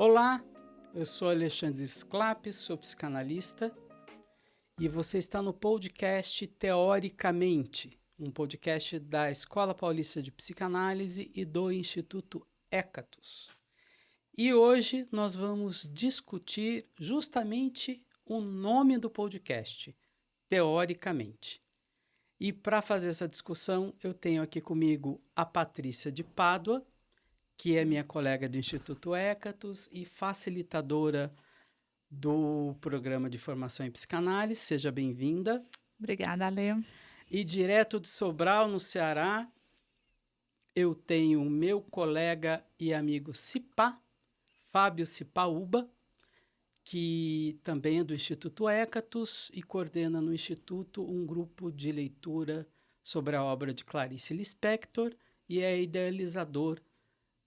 Olá, eu sou Alexandre Sclapp, sou psicanalista e você está no podcast Teoricamente, um podcast da Escola Paulista de Psicanálise e do Instituto Hécatos. E hoje nós vamos discutir justamente o nome do podcast, Teoricamente. E para fazer essa discussão, eu tenho aqui comigo a Patrícia de Pádua, que é minha colega do Instituto Hécatos e facilitadora do programa de formação em psicanálise. Seja bem-vinda. Obrigada, Ale. E direto de Sobral, no Ceará, eu tenho o meu colega e amigo Cipá, Fábio Cipaúba, que também é do Instituto Hécatos e coordena no Instituto um grupo de leitura sobre a obra de Clarice Lispector e é idealizador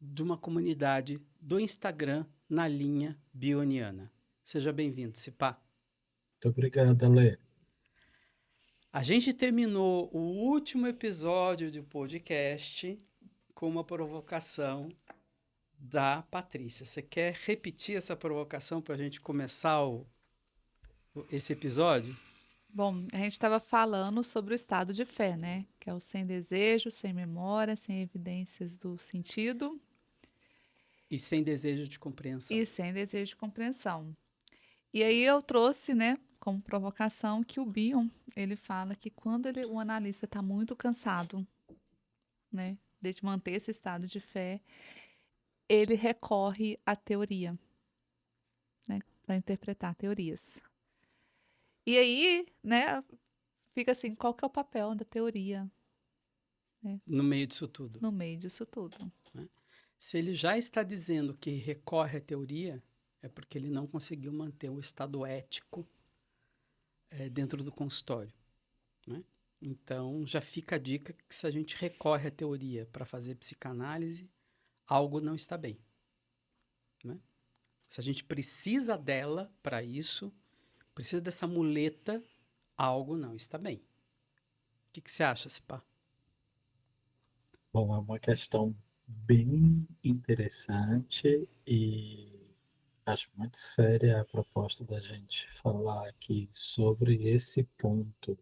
de uma comunidade do Instagram na linha bioniana. Seja bem-vindo, Cipá. Muito obrigado, Ale. A gente terminou o último episódio do podcast com uma provocação da Patrícia. Você quer repetir essa provocação para a gente começar esse episódio? Bom, a gente estava falando sobre o estado de fé, né? Que é o sem desejo, sem memória, sem evidências do sentido E sem desejo de compreensão. e sem desejo de compreensão. E aí eu trouxe, né, como provocação que o Bion, ele fala que quando o analista está muito cansado, né, de manter esse estado de fé, ele recorre à teoria, né, para interpretar teorias. E aí, né, fica assim, qual que é o papel da teoria No meio disso tudo. no meio disso tudo? Se ele já está dizendo que recorre à teoria, é porque ele não conseguiu manter o estado ético dentro do consultório, né? Então, já fica a dica que se a gente recorre à teoria para fazer psicanálise, algo não está bem, né? Se a gente precisa dela para isso, precisa dessa muleta, algo não está bem. O que você acha, Cipá? Bom, é uma questão bem interessante e acho muito séria a proposta da gente falar aqui sobre esse ponto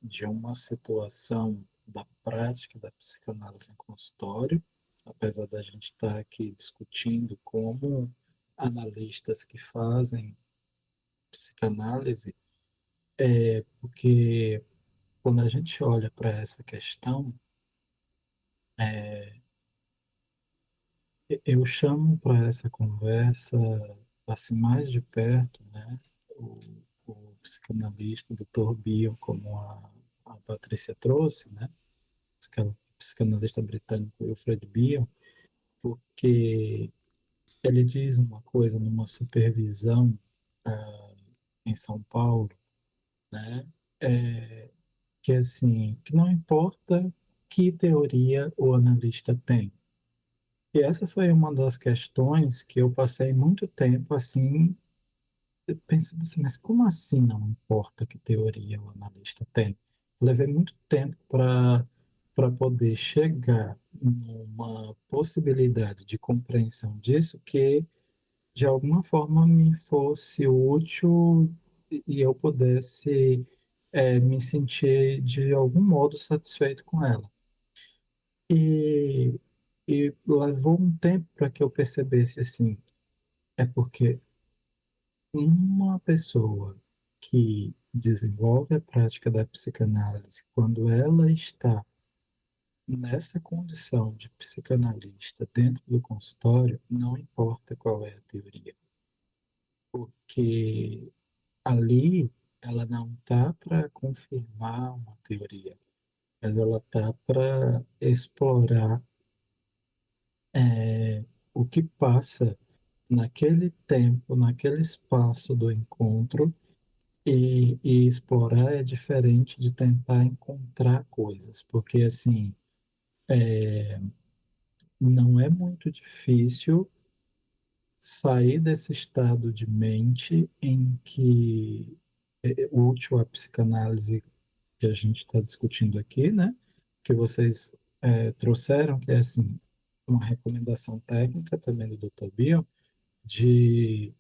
de uma situação da prática da psicanálise em consultório, apesar da gente estar aqui discutindo como analistas que fazem psicanálise, porque quando a gente olha para essa questão, eu chamo para essa conversa assim mais de perto, né, o, o psicanalista, o Dr. Bion, como a Patrícia trouxe, né, psicanalista britânico Wilfred Bion, porque ele diz uma coisa numa supervisão em São Paulo, né, é, que assim, que não importa que teoria o analista tem. E essa foi uma das questões que eu passei muito tempo assim, pensando assim, mas como assim não importa que teoria o analista tem? Levei muito tempo para poder chegar numa possibilidade de compreensão disso que de alguma forma me fosse útil e eu pudesse me sentir de algum modo satisfeito com ela. E, e levou um tempo para que eu percebesse assim, é porque uma pessoa que desenvolve a prática da psicanálise, quando ela está nessa condição de psicanalista dentro do consultório, não importa qual é a teoria, porque ali ela não está para confirmar uma teoria, mas ela está para explorar o que passa naquele tempo, naquele espaço do encontro, e explorar é diferente de tentar encontrar coisas, porque assim, não é muito difícil sair desse estado de mente em que é útil a psicanálise que a gente está discutindo aqui, né? Que vocês trouxeram, que é assim, uma recomendação técnica também do Dr. Bion, de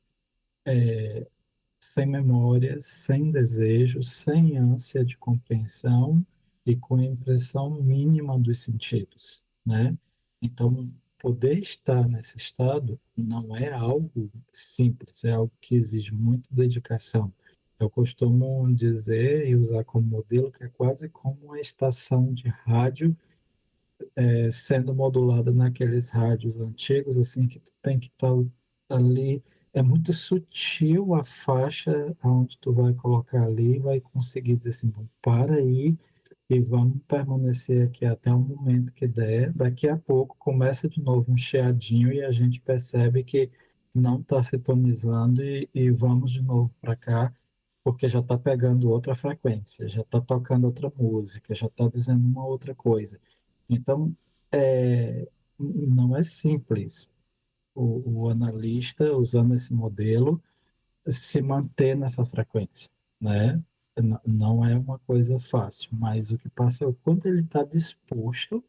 sem memória, sem desejo, sem ânsia de compreensão e com a impressão mínima dos sentidos, né? Então, poder estar nesse estado não é algo simples, é algo que exige muita dedicação. Eu costumo dizer e usar como modelo que é quase como uma estação de rádio sendo modulada naqueles rádios antigos, assim, que tu tem que estar ali. É muito sutil a faixa onde tu vai colocar ali e vai conseguir dizer assim, bom, para aí e vamos permanecer aqui até o momento que der. Daqui a pouco começa de novo um chiadinho e a gente percebe que não está sintonizando e vamos de novo para cá, porque já está pegando outra frequência, já está tocando outra música, já está dizendo uma outra coisa. Então, não é simples o analista, usando esse modelo, se manter nessa frequência, né? Não é uma coisa fácil, mas o que passa é o quanto ele está disposto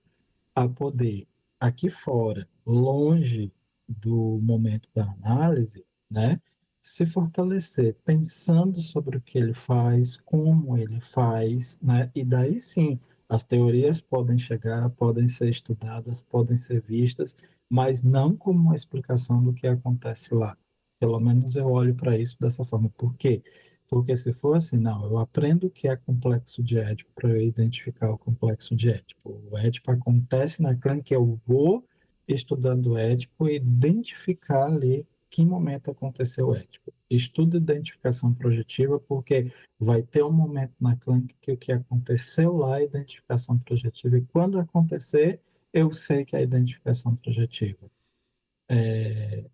a poder, aqui fora, longe do momento da análise, né, se fortalecer, pensando sobre o que ele faz, como ele faz, né, e daí sim, as teorias podem chegar, podem ser estudadas, podem ser vistas, mas não como uma explicação do que acontece lá. Pelo menos eu olho para isso dessa forma. Por quê? Porque se for assim, não, eu aprendo o que é complexo de Édipo para eu identificar o complexo de Édipo. O Édipo acontece na clínica, eu vou estudando o Édipo e identificar ali que momento aconteceu o Édipo. Estudo identificação projetiva porque vai ter um momento na clínica que o que aconteceu lá é identificação projetiva e quando acontecer, eu sei que é a identificação projetiva.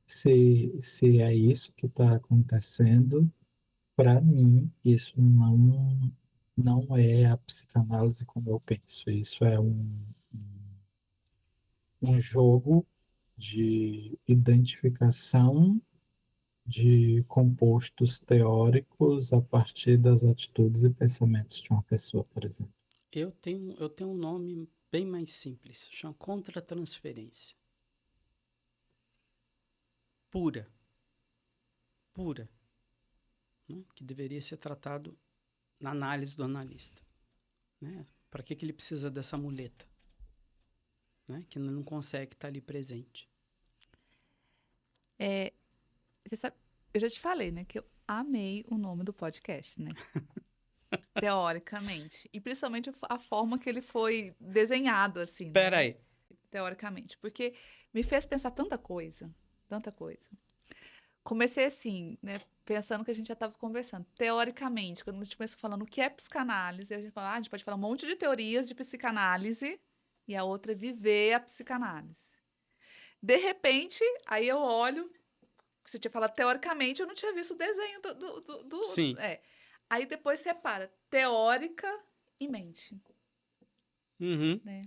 Se é isso que está acontecendo, para mim, isso não é a psicanálise como eu penso. Isso é um jogo de identificação de compostos teóricos a partir das atitudes e pensamentos de uma pessoa, por exemplo. Eu tenho um nome bem mais simples, chama contratransferência. Pura, pura, né? Que deveria ser tratado na análise do analista. Né? Para que ele precisa dessa muleta? Né? Que não consegue estar ali presente. Você sabe, eu já te falei, né, que eu amei o nome do podcast, né? Teoricamente. E principalmente a forma que ele foi desenhado, assim, Espera né? aí. Teoricamente. Porque me fez pensar tanta coisa, tanta coisa. Comecei assim, né, pensando que a gente já estava conversando. Teoricamente, quando a gente começou falando o que é psicanálise, a gente fala, a gente pode falar um monte de teorias de psicanálise e a outra é viver a psicanálise. De repente, aí eu olho, você tinha falado teoricamente, eu não tinha visto o desenho Sim. Aí depois separa teórica e mente, Uhum. né?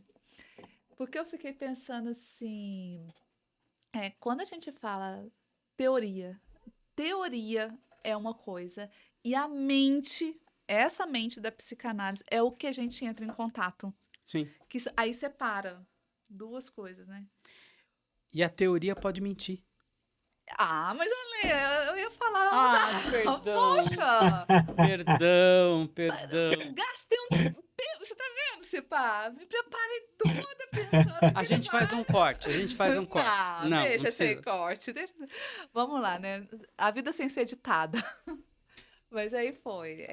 Porque eu fiquei pensando assim, quando a gente fala teoria é uma coisa e a mente, essa mente da psicanálise é o que a gente entra em contato. Sim. Que aí separa duas coisas, né? E a teoria pode mentir. Ah, mas eu ia falar. Perdão. Poxa! Perdão. Gastei um. Você tá vendo, Cipá? Me preparei toda pensando. A gente faz um corte, Não, Não deixa sem precisa. corte. Vamos lá, né? A vida sem ser editada. Mas aí foi.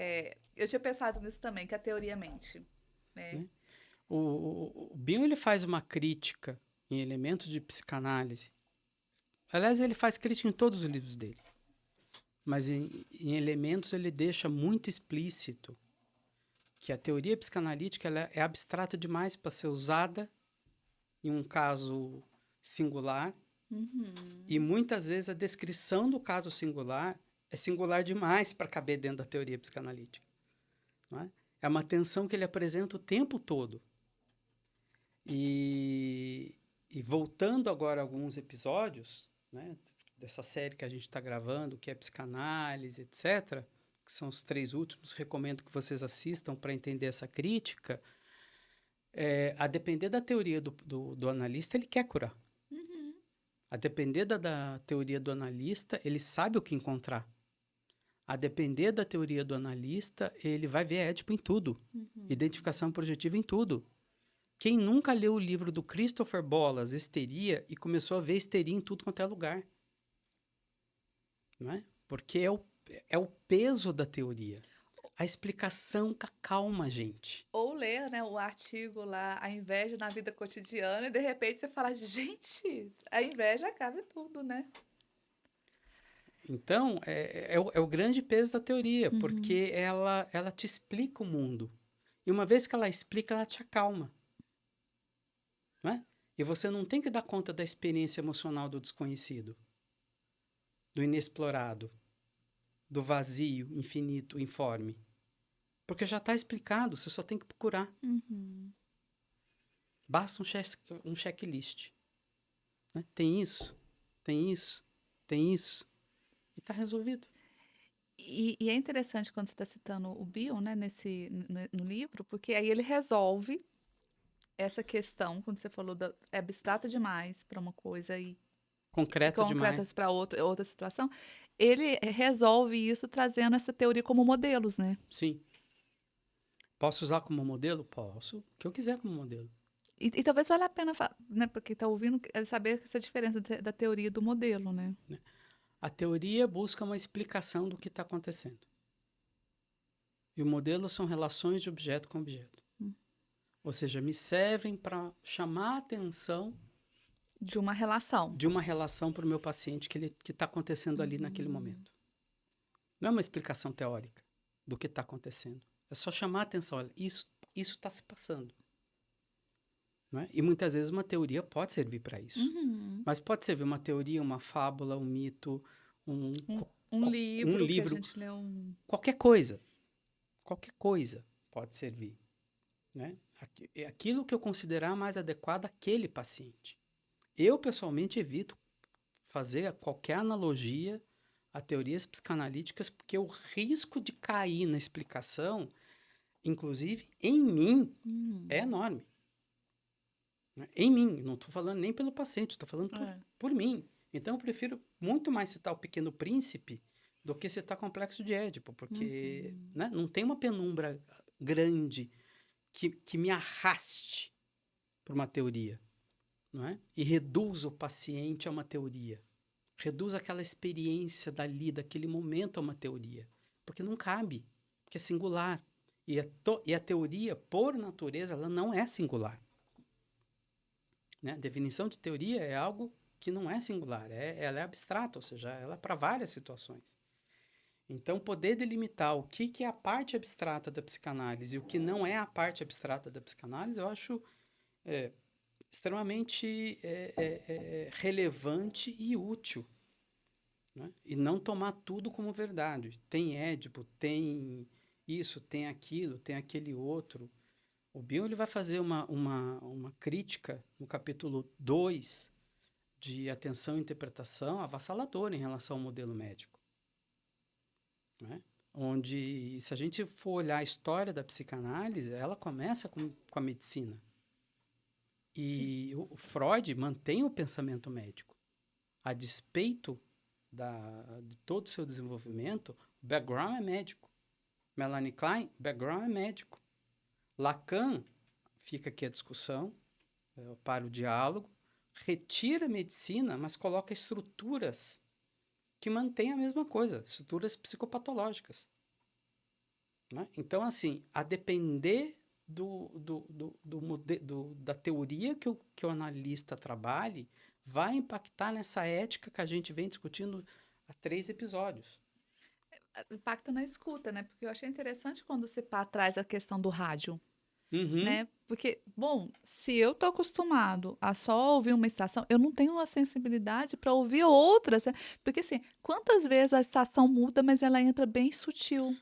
Eu tinha pensado nisso também, que a teoria mente. Né? O Bion, ele faz uma crítica em elementos de psicanálise. Aliás, ele faz crítica em todos os livros dele. Mas em elementos ele deixa muito explícito que a teoria psicanalítica ela é abstrata demais para ser usada em um caso singular. Uhum. E muitas vezes a descrição do caso singular é singular demais para caber dentro da teoria psicanalítica. Não é? É uma tensão que ele apresenta o tempo todo. E voltando agora a alguns episódios, né, dessa série que a gente está gravando, que é psicanálise, etc., que são os 3 últimos, recomendo que vocês assistam para entender essa crítica. A depender da teoria do analista, ele quer curar. A depender da teoria do analista, ele sabe o que encontrar. A depender da teoria do analista, ele vai ver Édipo em tudo. Identificação projetiva em tudo. Quem nunca leu o livro do Christopher Bollas, Histeria, e começou a ver histeria em tudo quanto é lugar? Não é? Porque é o peso da teoria. A explicação que acalma a gente. Ou ler, né, o artigo lá, a inveja na vida cotidiana, e de repente você fala, gente, a inveja acaba em tudo, né? Então, é o grande peso da teoria, porque ela te explica o mundo. E uma vez que ela explica, ela te acalma. Não é? E você não tem que dar conta da experiência emocional do desconhecido, do inexplorado, do vazio, infinito, informe. Porque já está explicado, você só tem que procurar. Basta um checklist. Né? Tem isso, tem isso, tem isso. E está resolvido. E é interessante quando você está citando o Bion, né, no livro, porque aí ele resolve essa questão, quando você falou é abstrata demais para uma coisa e Concreto demais. concretas para outra situação, ele resolve isso trazendo essa teoria como modelos, né? Sim. Posso usar como modelo? Posso. O que eu quiser como modelo. E talvez valha a pena, né, porque está ouvindo, saber essa diferença da teoria e do modelo, né? A teoria busca uma explicação do que está acontecendo. E o modelo são relações de objeto com objeto. Ou seja, me servem para chamar a atenção de uma relação para o meu paciente que está acontecendo ali naquele momento. Não é uma explicação teórica do que está acontecendo. É só chamar a atenção. Olha, isso está se passando. Não é? E muitas vezes uma teoria pode servir para isso. Mas pode servir uma teoria, uma fábula, um mito, um livro que a gente leu. Qualquer coisa. Qualquer coisa pode servir. Né? Aquilo que eu considerar mais adequado àquele paciente. Eu, pessoalmente, evito fazer qualquer analogia a teorias psicanalíticas, porque o risco de cair na explicação, inclusive em mim, é enorme. Né? Em mim, não estou falando nem pelo paciente, estou falando por mim. Então, eu prefiro muito mais citar o Pequeno Príncipe do que citar Complexo de Édipo, porque né, não tem uma penumbra grande que me arraste para uma teoria, não é? E reduz o paciente a uma teoria. Reduz aquela experiência dali, daquele momento a uma teoria. Porque não cabe, porque é singular. E a teoria, por natureza, ela não é singular. Né? A definição de teoria é algo que não é singular, ela é abstrata, ou seja, ela é para várias situações. Então, poder delimitar o que é a parte abstrata da psicanálise e o que não é a parte abstrata da psicanálise, eu acho extremamente relevante e útil. Né? E não tomar tudo como verdade. Tem Édipo, tem isso, tem aquilo, tem aquele outro. O Bion ele vai fazer uma crítica no capítulo 2 de atenção e interpretação avassaladora em relação ao modelo médico. Né? Onde, se a gente for olhar a história da psicanálise, ela começa com a medicina. E o Freud mantém o pensamento médico. A despeito de todo o seu desenvolvimento, o background é médico. Melanie Klein, background é médico. Lacan, fica aqui a discussão, para o diálogo, retira a medicina, mas coloca estruturas que mantêm a mesma coisa, estruturas psicopatológicas. Né? Então, assim, a depender da teoria que o analista trabalhe, vai impactar nessa ética que a gente vem discutindo há 3 episódios. Impacta na escuta, né? Porque eu achei interessante quando você traz a questão do rádio. Né? Porque, bom, se eu tô acostumado a só ouvir uma estação, eu não tenho uma sensibilidade para ouvir outras. Né? Porque, assim, quantas vezes a estação muda, mas ela entra bem sutil.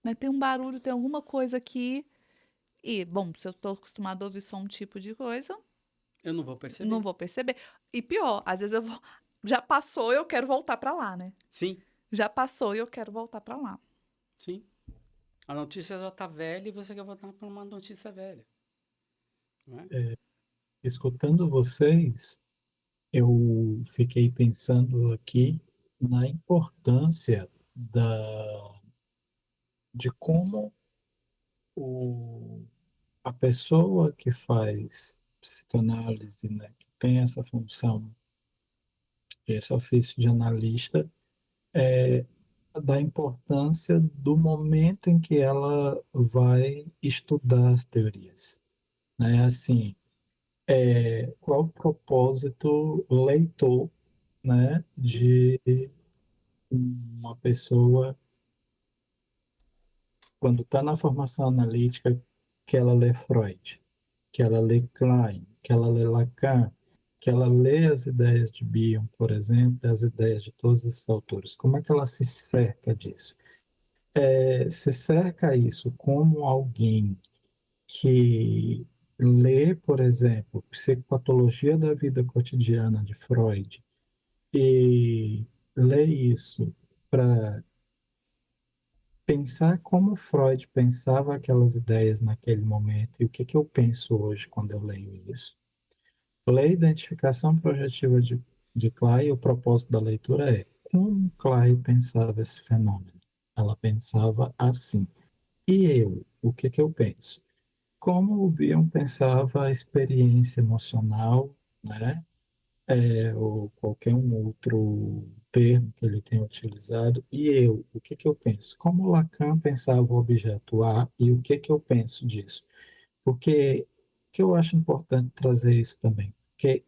Né? Tem um barulho, tem alguma coisa aqui. E, bom, se eu tô acostumado a ouvir só um tipo de coisa... Eu não vou perceber. Não vou perceber. E pior, às vezes já passou e eu quero voltar para lá, né? Sim. Já passou e eu quero voltar para lá. Sim. A notícia já está velha e você quer voltar para uma notícia velha. Não é? Escutando vocês, eu fiquei pensando aqui na importância de como o, a pessoa que faz psicanálise, né, que tem essa função, esse ofício de analista, da importância do momento em que ela vai estudar as teorias, né? Assim, qual o propósito leitor, né, de uma pessoa quando está na formação analítica, que ela lê Freud, que ela lê Klein, que ela lê Lacan, que ela lê as ideias de Bion, por exemplo, as ideias de todos esses autores. Como é que ela se cerca disso? Se cerca isso como alguém que lê, por exemplo, Psicopatologia da Vida Cotidiana de Freud e lê isso para pensar como Freud pensava aquelas ideias naquele momento e o que que eu penso hoje quando eu leio isso. Ler a identificação projetiva de Clay, o propósito da leitura é como Clay pensava esse fenômeno. Ela pensava assim. E eu, o que que eu penso? Como o Bion pensava a experiência emocional, né? Ou qualquer um outro termo que ele tenha utilizado, e eu, o que que eu penso? Como Lacan pensava o objeto A e o que que eu penso disso? Porque que eu acho importante trazer isso também, porque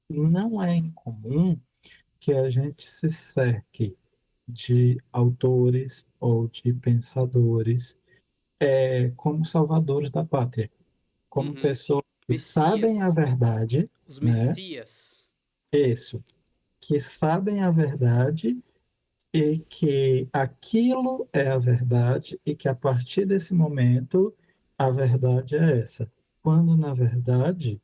não é incomum que a gente se cerque de autores ou de pensadores como salvadores da pátria, como Uhum. pessoas que sabem a Messias, verdade, os né? messias. Isso, que sabem a verdade e que aquilo é a verdade e que a partir desse momento a verdade é essa. Quando, na verdade,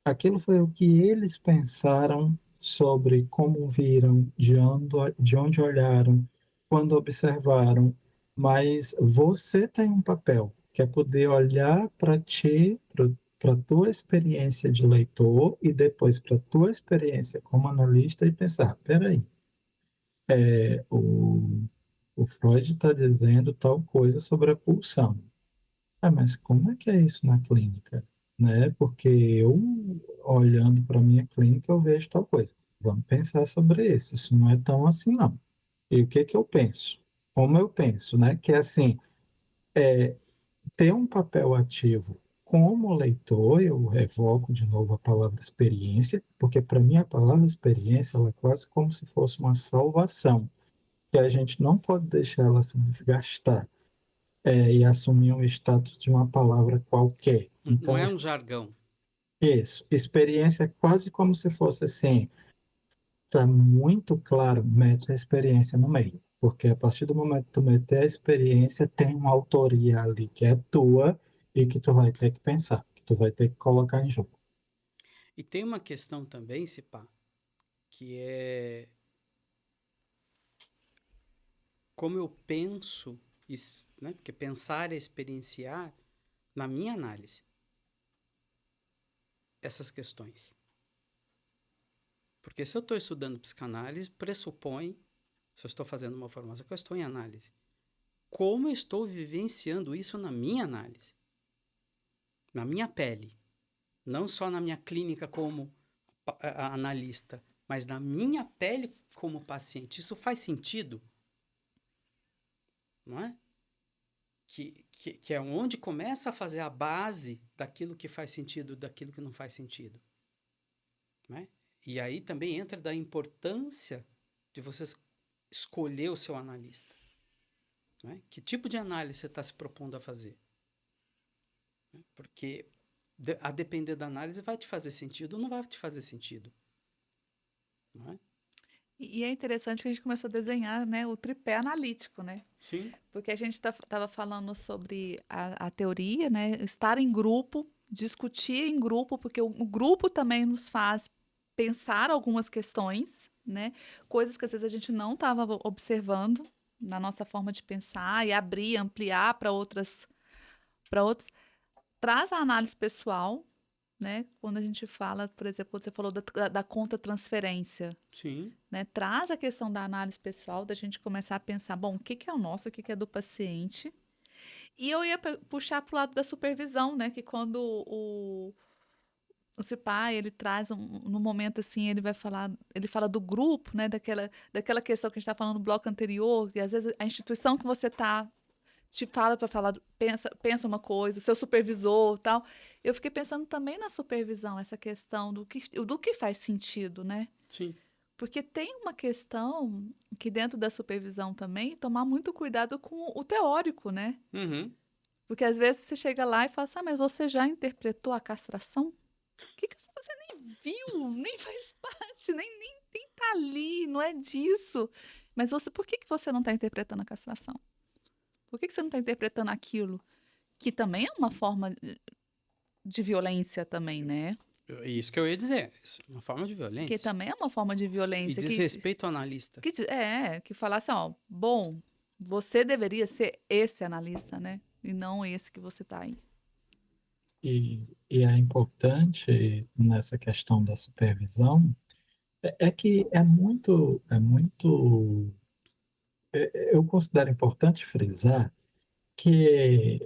aquilo foi o que eles pensaram sobre como viram, de onde olharam, quando observaram. Mas você tem um papel, que é poder olhar para ti, para a tua experiência de leitor e depois para a tua experiência como analista e pensar, peraí, é, o Freud está dizendo tal coisa sobre a pulsão. Ah, mas como é que é isso na clínica? Né? Porque eu, olhando para a minha clínica, eu vejo tal coisa. Vamos pensar sobre isso. Isso não é tão assim, não. E o que que eu penso? Como eu penso, né? Que é assim, ter um papel ativo como leitor, eu revoco de novo a palavra experiência, porque para mim a palavra experiência ela é quase como se fosse uma salvação, que a gente não pode deixar ela se desgastar e assumir um status de uma palavra qualquer. Não Então, é um jargão. isso, experiência é quase como se fosse assim, está muito claro, mete a experiência no meio. Porque a partir do momento que tu meter a experiência, tem uma autoria ali que é tua e que tu vai ter que pensar, que tu vai ter que colocar em jogo. E tem uma questão também, Cipá, que é como eu penso, né? Porque pensar é experienciar, na minha análise, essas questões. Porque se eu estou estudando psicanálise, pressupõe, se eu estou fazendo uma formação, que eu estou em análise. Como eu estou vivenciando isso na minha análise, na minha pele, não só na minha clínica como analista, mas na minha pele como paciente. Isso faz sentido, não é? Que é onde começa a fazer a base daquilo que faz sentido, daquilo que não faz sentido. Né? E aí também entra da importância de você escolher o seu analista. Né? Que tipo de análise você está se propondo a fazer? Né? Porque a depender da análise vai te fazer sentido ou não vai te fazer sentido. Não é? E é interessante que a gente começou a desenhar, né, o tripé analítico, né? Sim. Porque a gente estava falando sobre a teoria, né? Estar em grupo, discutir em grupo, porque o grupo também nos faz pensar algumas questões, né? Coisas que às vezes a gente não estava observando na nossa forma de pensar e abrir, ampliar para outras, traz a análise pessoal, né? Quando a gente fala, por exemplo, quando você falou da contra-transferência, Sim. né? Traz a questão da análise pessoal, da gente começar a pensar, bom, o que que é o nosso, o que que é do paciente. E eu ia puxar para o lado da supervisão, né? Que quando o CIPA, ele traz no momento assim, ele fala do grupo, né? Daquela questão que a gente está falando no bloco anterior, que às vezes a instituição que você está te fala para falar, pensa uma coisa, o seu supervisor, tal. Eu fiquei pensando também na supervisão, essa questão do que faz sentido, né? Sim. Porque tem uma questão que dentro da supervisão também, tomar muito cuidado com o teórico, né? Uhum. Porque às vezes você chega lá e fala assim, mas você já interpretou a castração? Que você nem viu, nem faz parte, nem tá ali, não é disso. Mas por que que você não está interpretando a castração? Por que que você não está interpretando aquilo? Que também é uma forma de violência também, né? Isso que eu ia dizer. Isso é uma forma de Que violência. também é uma forma de E violência. desrespeito ao analista. Que falar assim, ó, bom, você deveria ser esse analista, né? E não esse que você tá aí. E é importante nessa questão da supervisão, é que eu considero importante frisar que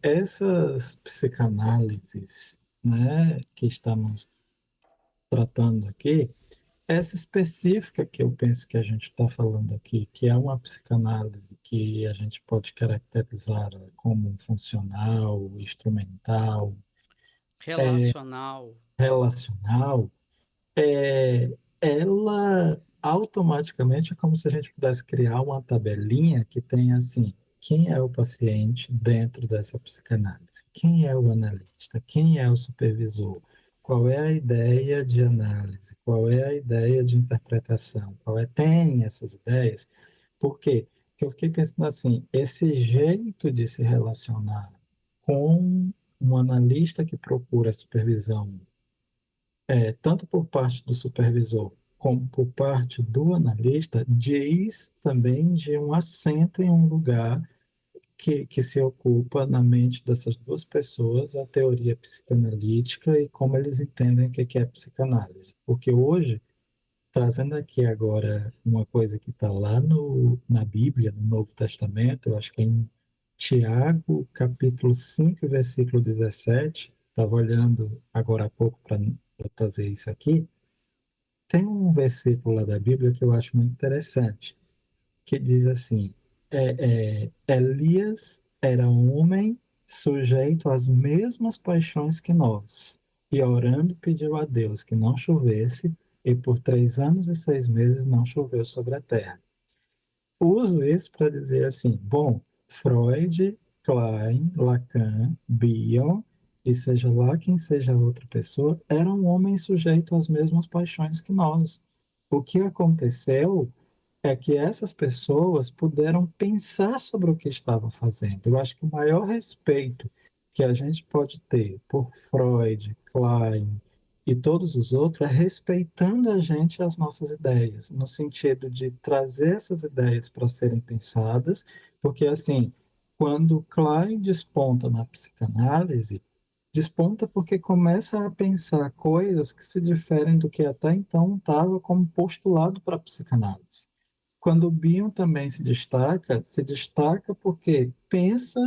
essas psicanálises, né, que estamos tratando aqui, essa específica que eu penso que a gente está falando aqui, que é uma psicanálise que a gente pode caracterizar como funcional, instrumental, Relacional. relacional, ela automaticamente é como se a gente pudesse criar uma tabelinha que tem assim, quem é o paciente dentro dessa psicanálise? Quem é o analista? Quem é o supervisor? Qual é a ideia de análise? Qual é a ideia de interpretação? Tem essas ideias? Por quê? Porque eu fiquei pensando assim, esse jeito de se relacionar com um analista que procura supervisão tanto por parte do supervisor como por parte do analista, diz também de um assento em um lugar que se ocupa na mente dessas duas pessoas a teoria psicanalítica e como eles entendem o que é psicanálise. Porque hoje, trazendo aqui agora uma coisa que está lá na Bíblia, no Novo Testamento, eu acho que é em Tiago, capítulo 5, versículo 17, estava olhando agora há pouco para trazer isso aqui, tem um versículo lá da Bíblia que eu acho muito interessante, que diz assim: Elias era um homem sujeito às mesmas paixões que nós, e orando pediu a Deus que não chovesse, e por 3 anos e 6 meses não choveu sobre a terra. Uso isso para dizer assim, bom, Freud, Klein, Lacan, Bion, e seja lá quem seja a outra pessoa, era um homem sujeito às mesmas paixões que nós. O que aconteceu é que essas pessoas puderam pensar sobre o que estavam fazendo. Eu acho que o maior respeito que a gente pode ter por Freud, Klein e todos os outros é respeitando a gente e as nossas ideias, no sentido de trazer essas ideias para serem pensadas, porque assim, quando Klein desponta na psicanálise, desponta porque começa a pensar coisas que se diferem do que até então estava como postulado para a psicanálise. Quando o Bion também se destaca porque pensa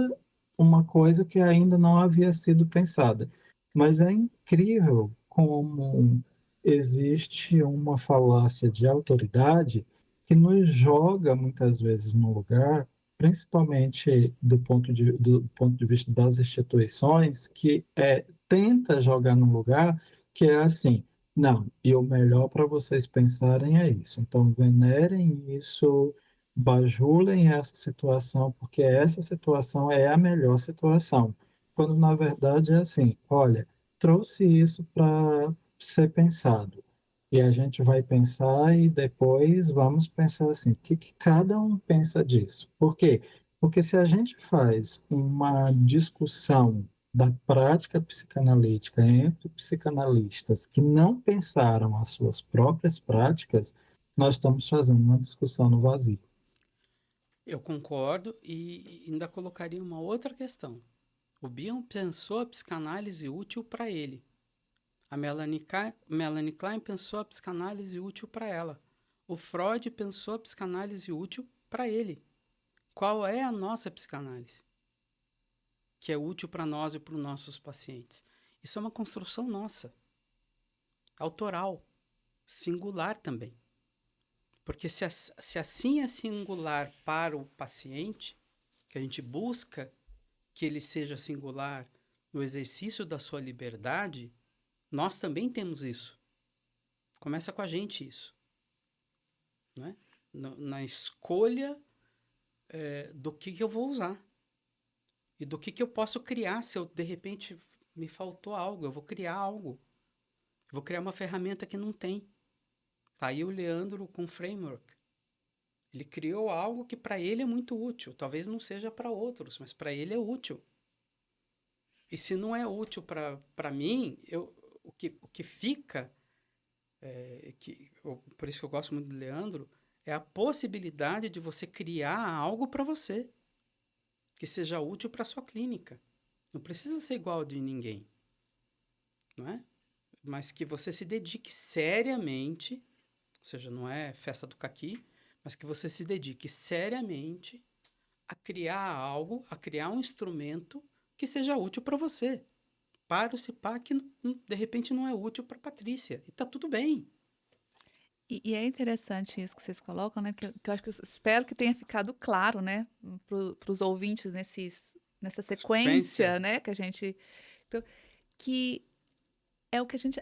uma coisa que ainda não havia sido pensada. Mas é incrível como existe uma falácia de autoridade que nos joga muitas vezes no lugar, principalmente do ponto de vista das instituições, que tenta jogar no lugar que é assim, não, e o melhor para vocês pensarem é isso. Então, venerem isso, bajulem essa situação, porque essa situação é a melhor situação. Quando, na verdade, é assim: olha, trouxe isso para ser pensado. E a gente vai pensar e depois vamos pensar assim: o que que cada um pensa disso? Por quê? Porque se a gente faz uma discussão da prática psicanalítica entre psicanalistas que não pensaram as suas próprias práticas, nós estamos fazendo uma discussão no vazio. Eu concordo e ainda colocaria uma outra questão. O Bion pensou a psicanálise útil para ele. A Melanie Klein pensou a psicanálise útil para ela. O Freud pensou a psicanálise útil para ele. Qual é a nossa psicanálise? Que é útil para nós e para os nossos pacientes. Isso é uma construção nossa, autoral, singular também. Porque se assim é singular para o paciente, que a gente busca que ele seja singular no exercício da sua liberdade, nós também temos isso. Começa com a gente isso. Não é? Na escolha do que eu vou usar. E do que eu posso criar se eu, de repente, me faltou algo. Eu vou criar algo. Eu vou criar uma ferramenta que não tem. Tá aí o Leandro com framework. Ele criou algo que para ele é muito útil. Talvez não seja para outros, mas para ele é útil. E se não é útil para mim, o que fica, por isso que eu gosto muito do Leandro, é a possibilidade de você criar algo para você que seja útil para a sua clínica. Não precisa ser igual de ninguém, não é? Mas que você se dedique seriamente, ou seja, não é festa do caqui, mas que você se dedique seriamente a criar algo, a criar um instrumento que seja útil para você. Para o CIPA que de repente não é útil para a Patrícia. E tá tudo bem. E é interessante isso que vocês colocam, né? Que eu acho que eu espero que tenha ficado claro, né? Para os ouvintes nessa sequência, né? Que a gente... Que é o que a gente...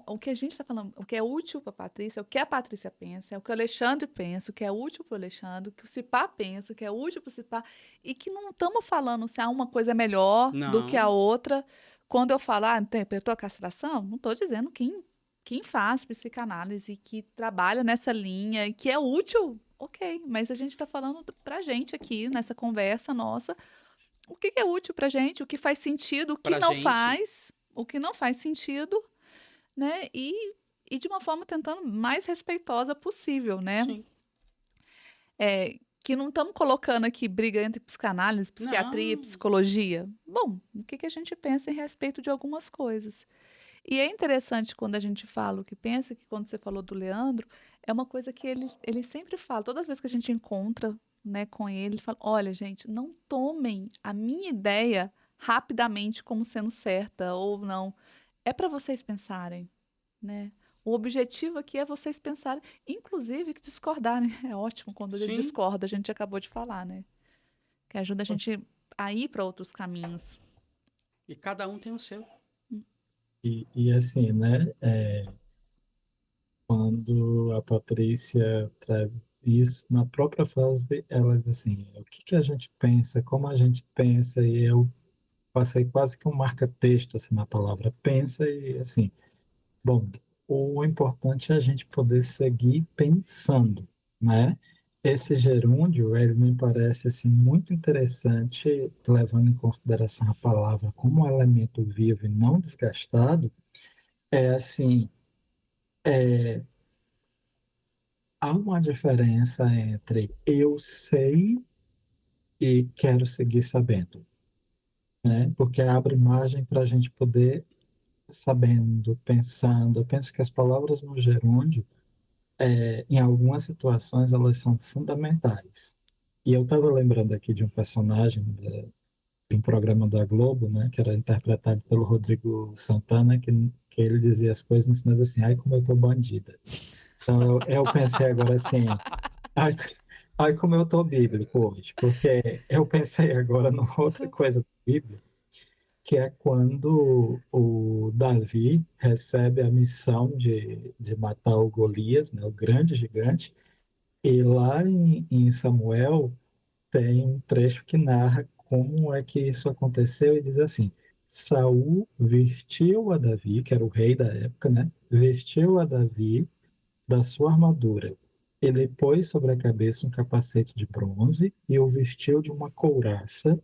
o que a gente está falando, o que é útil para a Patrícia, o que a Patrícia pensa, é o que o Alexandre pensa, o que é útil para o Alexandre, o que o CIPA pensa, o que é útil para o CIPA. E que não estamos falando se uma coisa é melhor do que a outra. Quando eu falo, interpretou a castração, não estou dizendo quem faz psicanálise, que trabalha nessa linha e que é útil, ok. Mas a gente está falando pra gente aqui, nessa conversa nossa, o que é útil pra gente, o que faz sentido, o que não faz, o que não faz sentido, né? E de uma forma tentando mais respeitosa possível, né? Sim. Que não estamos colocando aqui briga entre psicanálise, psiquiatria, psicologia. Bom, o que a gente pensa em respeito de algumas coisas. E é interessante quando a gente fala o que pensa, que quando você falou do Leandro, é uma coisa que ele sempre fala, todas as vezes que a gente encontra, né, com ele fala, olha, gente, não tomem a minha ideia rapidamente como sendo certa ou não. É para vocês pensarem, né? O objetivo aqui é vocês pensarem, inclusive que discordarem. É ótimo quando a gente discorda, a gente acabou de falar, né? Que ajuda a gente a ir para outros caminhos. E cada um tem o seu. E assim, né? Quando a Patrícia traz isso, na própria frase, ela diz assim: o que a gente pensa, como a gente pensa, e eu passei quase que um marca-texto assim, na palavra pensa, e assim, bom, o importante é a gente poder seguir pensando, né? Esse gerúndio, ele me parece assim, muito interessante, levando em consideração a palavra como um elemento vivo e não desgastado, é assim, há uma diferença entre eu sei e quero seguir sabendo, né? Porque abre margem para a gente poder sabendo, pensando. Eu penso que as palavras no gerúndio, em algumas situações, elas são fundamentais. E eu estava lembrando aqui de um personagem de um programa da Globo, né, que era interpretado pelo Rodrigo Santana, que ele dizia as coisas no final assim, ai, como eu tô bandida. Então eu pensei agora assim, ai, ai, como eu tô bíblico hoje, porque eu pensei agora numa outra coisa da Bíblia, que é quando o Davi recebe a missão de matar o Golias, né, o grande gigante, e lá em Samuel tem um trecho que narra como é que isso aconteceu e diz assim: Saul vestiu a Davi, que era o rei da época, né? Vestiu a Davi da sua armadura. Ele pôs sobre a cabeça um capacete de bronze e o vestiu de uma couraça.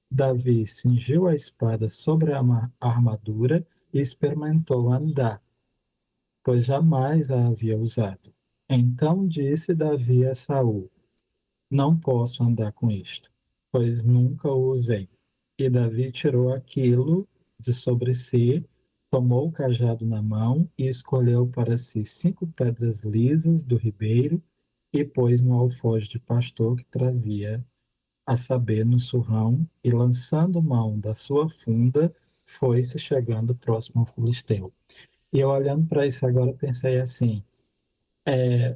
Davi cingiu a espada sobre a armadura e experimentou andar, pois jamais a havia usado. Então disse Davi a Saul: Não posso andar com isto, pois nunca o usei. E Davi tirou aquilo de sobre si, tomou o cajado na mão e escolheu para si 5 pedras lisas do ribeiro e pôs no alforje de pastor que trazia, a saber, no surrão, e lançando mão da sua funda, foi-se chegando próximo ao filisteu. E eu olhando para isso agora, pensei assim,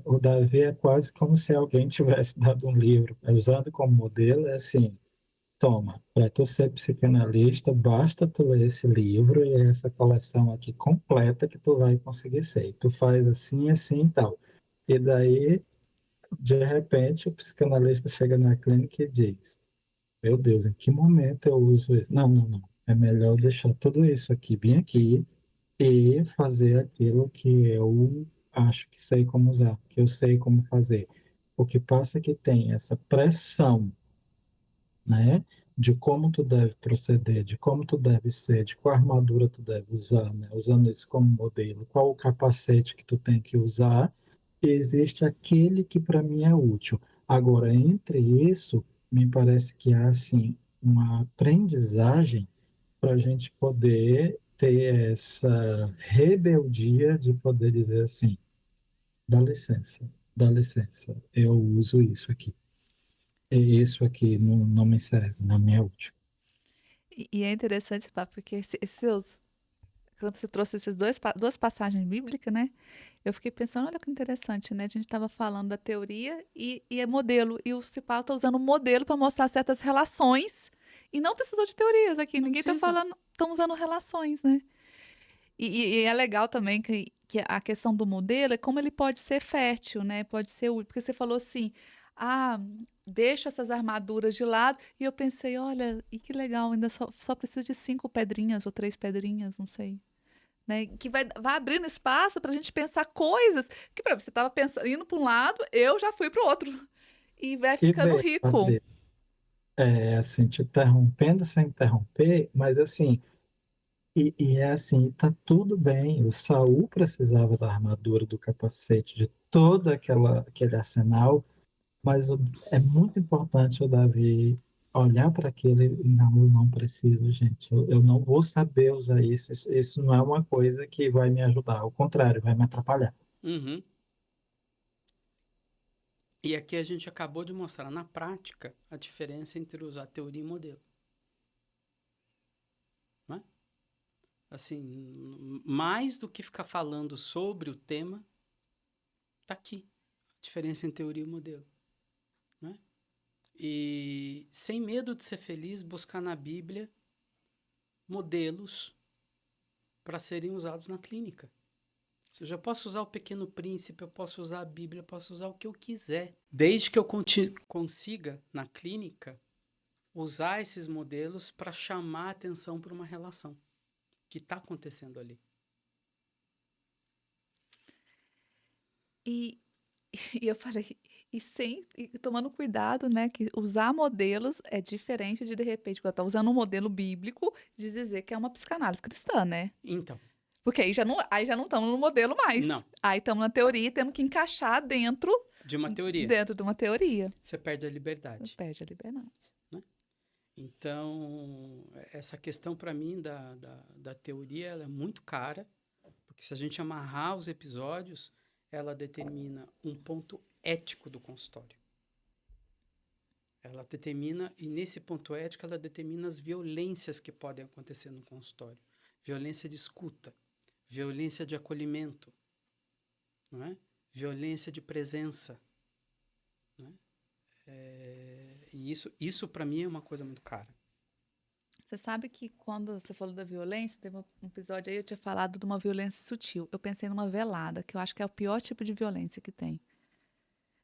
o Davi é quase como se alguém tivesse dado um livro, usando como modelo, é assim, toma, para tu ser psicanalista, basta tu ler esse livro e essa coleção aqui completa que tu vai conseguir ser. Tu faz assim, assim e tal. E daí, de repente, o psicanalista chega na clínica e diz: Meu Deus, em que momento eu uso isso? Não, não, não. É melhor deixar tudo isso aqui bem aqui e fazer aquilo que eu acho que sei como usar, que eu sei como fazer. O que passa é que tem essa pressão, né, de como tu deve proceder, de como tu deve ser, de qual armadura tu deve usar, né, usando isso como modelo, qual o capacete que tu tem que usar, e existe aquele que para mim é útil. Agora, entre isso, me parece que há, assim, uma aprendizagem para a gente poder ter essa rebeldia de poder dizer assim, dá licença, eu uso isso aqui. E isso aqui não me serve, não me é útil. E é interessante esse papo, porque quando você trouxe esses duas passagens bíblicas, né? Eu fiquei pensando, olha que interessante, né? A gente estava falando da teoria e é modelo. E o Cipal está usando modelo para mostrar certas relações. E não precisou de teorias aqui. Não Ninguém está precisa. falando, estão usando relações, né? E é legal também que a questão do modelo é como ele pode ser fértil, né? Pode ser útil. Porque você falou assim, ah, deixa essas armaduras de lado. E eu pensei, olha, e que legal, ainda só precisa de 5 pedrinhas ou 3 pedrinhas, não sei. Né? Que vai abrindo espaço para a gente pensar coisas que, por exemplo, você estava pensando, indo para um lado, eu já fui para o outro. E vai E ficando ver, rico. Patrícia, assim, te interrompendo sem interromper, mas assim, e é assim, tá tudo bem. O Saul precisava da armadura, do capacete, de todo aquele arsenal, mas é muito importante o Davi olhar para aquilo e não, eu não preciso, gente. Eu não vou saber usar isso. Isso não é uma coisa que vai me ajudar. Ao contrário, vai me atrapalhar. Uhum. E aqui a gente acabou de mostrar na prática a diferença entre usar teoria e modelo. Né? Assim, mais do que ficar falando sobre o tema, tá aqui. A diferença entre teoria e modelo. Né? E sem medo de ser feliz, buscar na Bíblia modelos para serem usados na clínica. Eu já posso usar o Pequeno Príncipe, eu posso usar a Bíblia, eu posso usar o que eu quiser. Desde que eu consiga, na clínica, usar esses modelos para chamar a atenção para uma relação que está acontecendo ali. E, e eu falei, e tomando cuidado, né? Que usar modelos é diferente de repente, quando eu tô usando um modelo bíblico, de dizer que é uma psicanálise cristã, né? Então, Porque aí já não estamos no modelo mais. não, Aí estamos na teoria e temos que encaixar dentro, de uma teoria, dentro de uma teoria. você perde a liberdade. Perde a liberdade. Né? Então, essa questão para mim da teoria ela é muito cara, porque se a gente amarrar os episódios, ela determina um ponto ético do consultório. Ela determina, e nesse ponto ético, ela determina as violências que podem acontecer no consultório. Violência de escuta, violência de acolhimento, não é? Violência de presença. Né? E isso para mim é uma coisa muito cara. Você sabe que quando você falou da violência, teve um episódio aí, eu tinha falado de uma violência sutil. Eu pensei numa velada, que eu acho que é o pior tipo de violência que tem.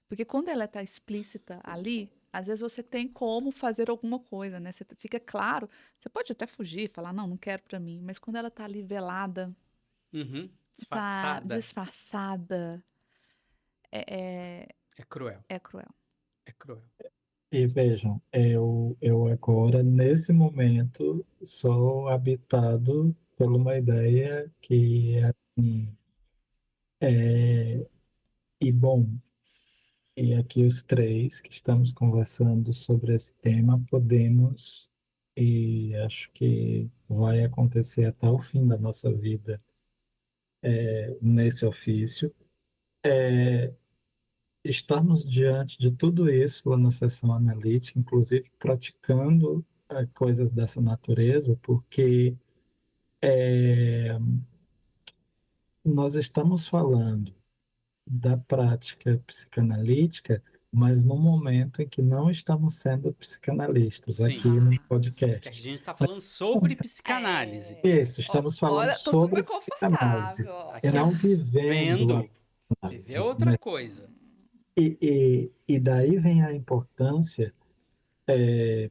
Porque quando ela está explícita ali, às vezes você tem como fazer alguma coisa, né? Você fica claro, você pode até fugir, falar, não, não quero pra mim. Mas quando ela tá ali velada, Uhum. sabe, Disfarçada. disfarçada, é, É cruel. é cruel. É cruel. E vejam, eu agora, nesse momento, sou habitado por uma ideia que é assim, é, e bom, e aqui os três que estamos conversando sobre esse tema podemos e acho que vai acontecer até o fim da nossa vida nesse ofício. Estarmos diante de tudo isso lá na sessão analítica, inclusive praticando coisas dessa natureza, porque nós estamos falando da prática psicanalítica, mas no momento em que não estamos sendo psicanalistas Sim. aqui no Que a podcast. gente está falando sobre psicanálise. Isso, estamos falando Olha, tô super sobre psicanálise confortável. e Aqui é não vivendo a vendo, viver psicanálise, outra né? coisa. E daí vem a importância,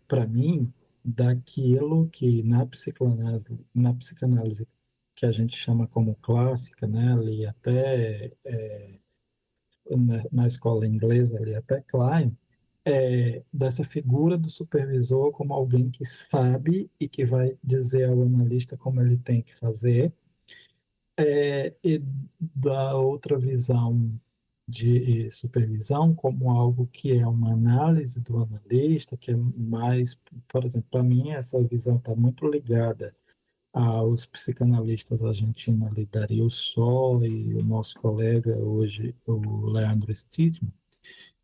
para mim, daquilo que na psicanálise que a gente chama como clássica, né? Ali até na escola inglesa, ali até Klein, dessa figura do supervisor como alguém que sabe e que vai dizer ao analista como ele tem que fazer, e da outra visão de supervisão como algo que é uma análise do analista, que é mais, por exemplo, para mim essa visão está muito ligada aos psicanalistas argentinos ali, Dario Só e o nosso colega hoje, o Leandro Stidman,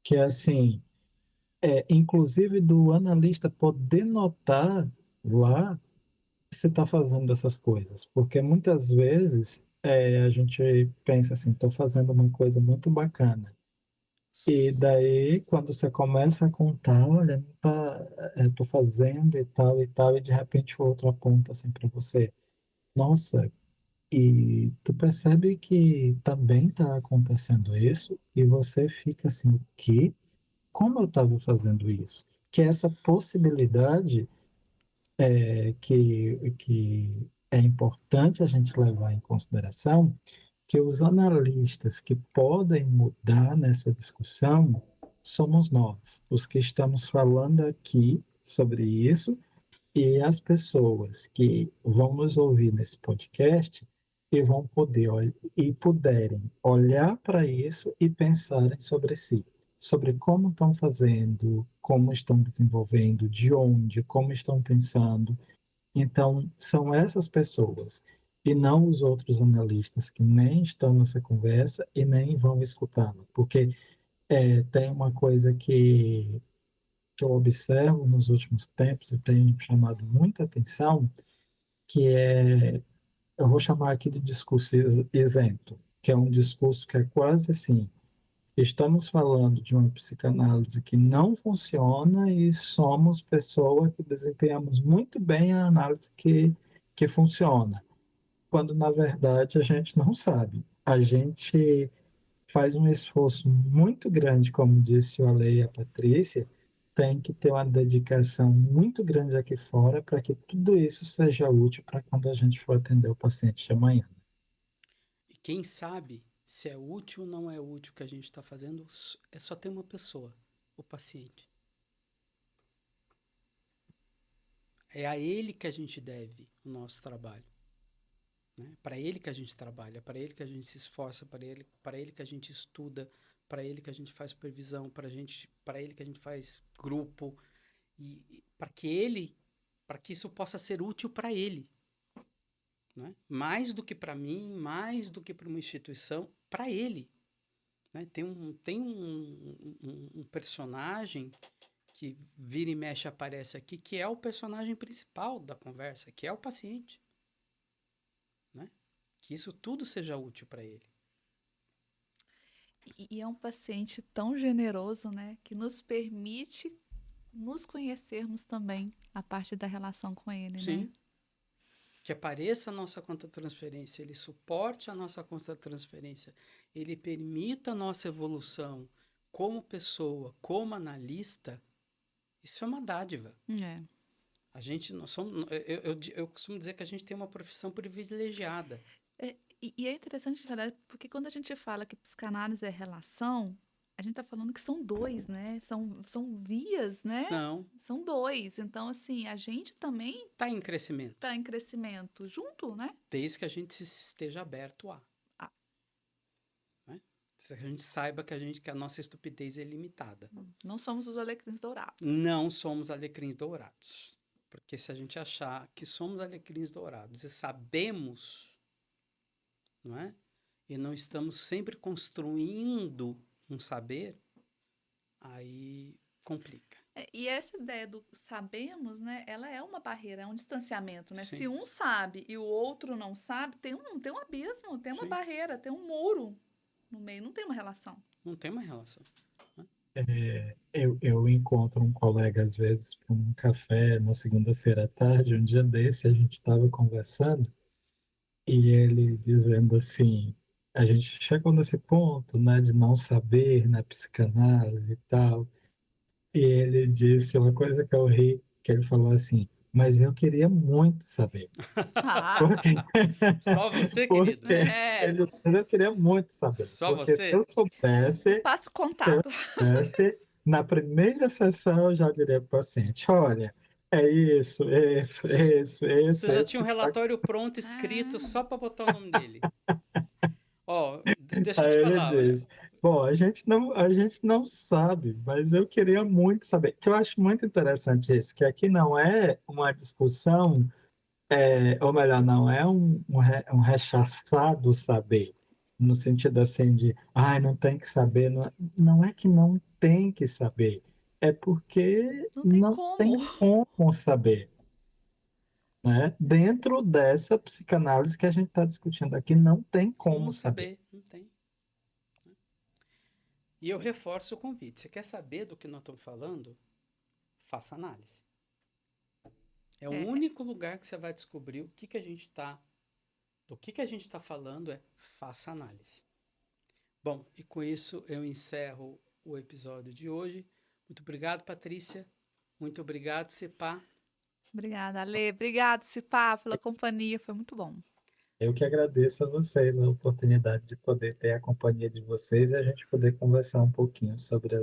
que é assim, inclusive do analista poder notar lá que você está fazendo essas coisas, porque muitas vezes a gente pensa assim, estou fazendo uma coisa muito bacana, e daí quando você começa a contar, olha, não tá, estou fazendo e tal, e de repente o outro aponta assim para você, nossa, e tu percebe que também está acontecendo isso, e você fica assim, o quê? Como eu estava fazendo isso? Que essa possibilidade que é importante a gente levar em consideração, que os analistas que podem mudar nessa discussão somos nós, os que estamos falando aqui sobre isso, e as pessoas que vão nos ouvir nesse podcast e vão poder e puderem olhar para isso e pensarem sobre si, sobre como estão fazendo, como estão desenvolvendo, de onde, como estão pensando. Então, são essas pessoas e não os outros analistas que nem estão nessa conversa e nem vão escutá-la, porque tem uma coisa que eu observo nos últimos tempos e tem me chamado muita atenção, que eu vou chamar aqui de discurso isento, que é um discurso que é quase assim, estamos falando de uma psicanálise que não funciona e somos pessoas que desempenhamos muito bem a análise que funciona, quando na verdade a gente não sabe. A gente faz um esforço muito grande, como disse o Ale e a Patrícia, tem que ter uma dedicação muito grande aqui fora para que tudo isso seja útil para quando a gente for atender o paciente de amanhã. E quem sabe se é útil ou não é útil o que a gente está fazendo, é só ter uma pessoa, o paciente. É a ele que a gente deve o nosso trabalho. Né? Para ele que a gente trabalha, para ele que a gente se esforça, para ele que a gente estuda, para ele que a gente faz supervisão, para ele que a gente faz grupo, e para que isso possa ser útil para ele. Né? Mais do que para mim, mais do que para uma instituição, para ele. Né? Tem um personagem que vira e mexe aparece aqui, que é o personagem principal da conversa, que é o paciente. Né? Que isso tudo seja útil para ele. E é um paciente tão generoso, né, que nos permite nos conhecermos também a parte da relação com ele, né? Sim. Que apareça a nossa conta transferência, ele suporte a nossa conta transferência, ele permita a nossa evolução como pessoa, como analista, isso é uma dádiva. É. Nós somos, eu costumo dizer que a gente tem uma profissão privilegiada. E é interessante falar, porque quando a gente fala que psicanálise é relação, a gente está falando que são dois, né? São vias, né? São dois. Então, assim, a gente também Está em crescimento. está em crescimento junto, né? Desde que a gente esteja aberto a. Né? Que a gente saiba que a nossa estupidez é limitada. Não somos os alecrins dourados. Não somos alecrins dourados. Porque se a gente achar que somos alecrins dourados e sabemos, não é? E não estamos sempre construindo um saber, aí complica. E essa ideia do sabemos, né? Ela é uma barreira, é um distanciamento, né? Sim. Se um sabe e o outro não sabe, tem um abismo, tem uma Sim. barreira, tem um muro no meio, não tem uma relação. Não tem uma relação. Eu encontro um colega, às vezes, para um café na segunda-feira à tarde. Um dia desse, a gente estava conversando e ele dizendo assim: a gente chegou nesse ponto, né, de não saber na psicanálise e tal. E ele disse uma coisa que eu ri, que ele falou assim: mas eu queria muito saber. Ah, Porque, Só você, querido. porque ele disse, eu queria muito saber. Só Porque se você? eu soubesse, passa o contato. na primeira sessão eu já diria para o paciente: olha, é isso, Você já isso. tinha um relatório pronto, escrito, Ah. só para botar o nome dele. Ó, deixa eu Aí te ele falar, olha. diz: bom, a gente não sabe, mas eu queria muito saber. Que eu acho muito interessante isso, que aqui não é uma discussão, ou melhor, não é um rechaçar do saber, no sentido assim de, não tem que saber. Não, não é que não tem que saber, é porque Não tem não como. tem como saber, né? Dentro dessa psicanálise que a gente está discutindo aqui, não tem como Como saber. saber? Não tem. E eu reforço o convite. Você quer saber do que nós estamos falando? Faça análise. É o É. único lugar que você vai descobrir o que a gente está. Do que a gente está falando é faça análise. Bom, e com isso eu encerro o episódio de hoje. Muito obrigado, Patrícia. Muito obrigado, Cepá. Obrigada, Ale. Obrigado, Cipá, pela companhia. Foi muito bom. Eu que agradeço a vocês a oportunidade de poder ter a companhia de vocês e a gente poder conversar um pouquinho sobre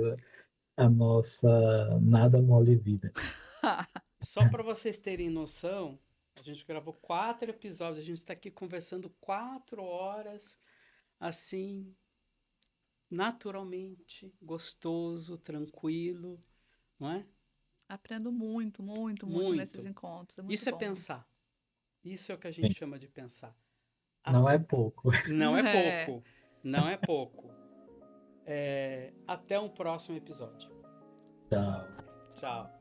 a nossa nada mole vida. Só para vocês terem noção, a gente gravou 4 episódios. A gente está aqui conversando 4 horas, assim, naturalmente, gostoso, tranquilo, não é? Aprendo muito, muito, muito nesses Muito. encontros. É muito Isso é bom. pensar. Isso é o que a Sim, gente chama de pensar. não é pouco. Não é É. pouco. Não é pouco. Até um próximo episódio. Tchau. Tchau.